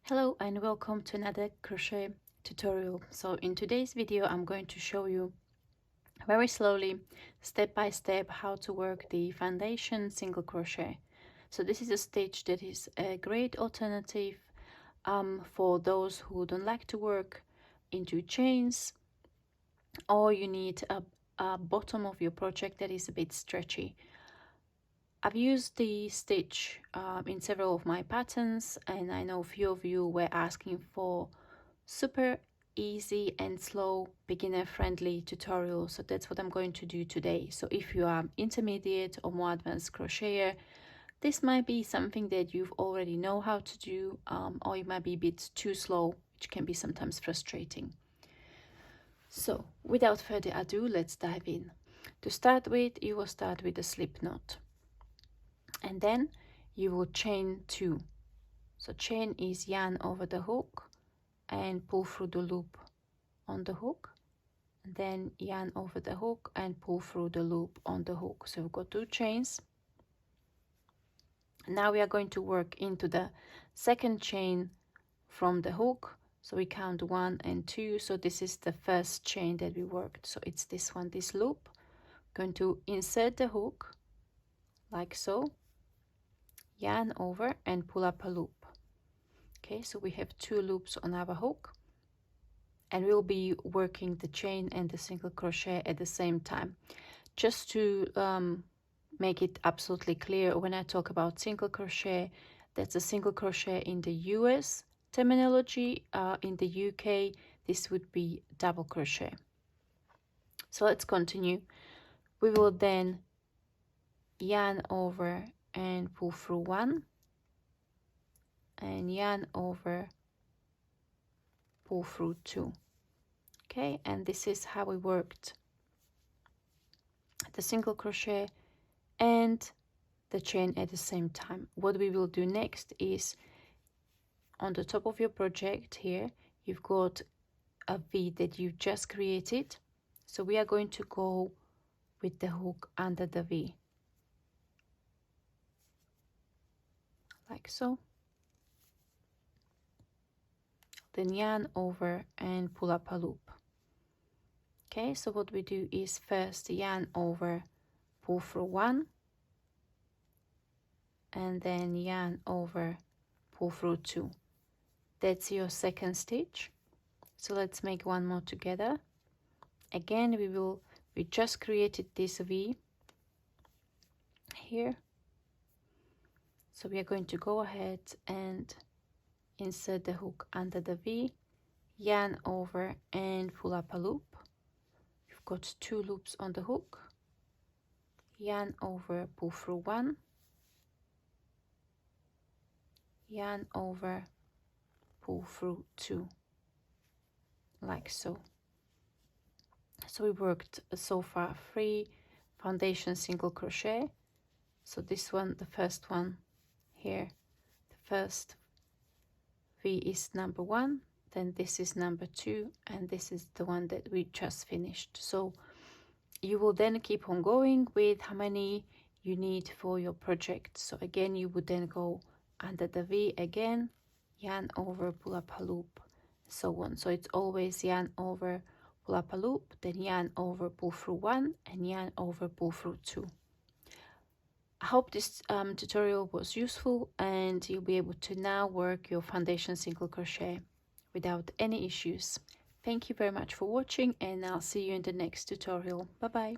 Hello and welcome to another crochet tutorial. So in today's video I'm going to show you very slowly, step by step, how to work the foundation single crochet. So this is a stitch that is a great alternative for those who don't like to work into chains, or you need a bottom of your project that is a bit stretchy. I've used the stitch in several of my patterns, and I know a few of you were asking for super easy and slow beginner friendly tutorial, so that's what I'm going to do today. So if you are intermediate or more advanced crocheter, this might be something that you've already know how to do, or it might be a bit too slow, which can be sometimes frustrating. So without further ado, let's dive in. To start with, you will start with a slip knot, and then you will chain 2. So chain is yarn over the hook and pull through the loop on the hook, and then yarn over the hook and pull through the loop on the hook. So we've got 2 chains. Now we are going to work into the second chain from the hook, so we count 1 and 2. So this is the first chain that we worked, so it's this one, this loop. Going to insert the hook like so, yarn over and pull up a loop. Okay, so we have 2 loops on our hook, and we'll be working the chain and the single crochet at the same time. Just to make it absolutely clear, when I talk about single crochet, that's a single crochet in the US terminology. In the UK, this would be double crochet. So let's continue. We will then yarn over and pull through 1, and yarn over, pull through 2. Okay, and this is how we worked the single crochet and the chain at the same time. What we will do next is, on the top of your project here, you've got a V that you just created. So we are going to go with the hook under the V, like so. Then yarn over and pull up a loop. Okay, so what we do is first yarn over, pull through 1, and then yarn over, pull through 2. That's your second stitch. So let's make one more together. Again, we just created this V here, so we are going to go ahead and insert the hook under the V, yarn over and pull up a loop. You've got 2 loops on the hook, yarn over, pull through 1, yarn over, pull through 2, like so. So we worked so far 3 foundation single crochet. So this one, the first one here, the first V is number 1, then this is number 2, and this is the one that we just finished. So you will then keep on going with how many you need for your project. So again, you would then go under the V again, yarn over, pull up a loop, so on. So it's always yarn over, pull up a loop, then yarn over, pull through 1, and yarn over, pull through 2. I hope this tutorial was useful, and you'll be able to now work your foundation single crochet without any issues. Thank you very much for watching, and I'll see you in the next tutorial. Bye bye.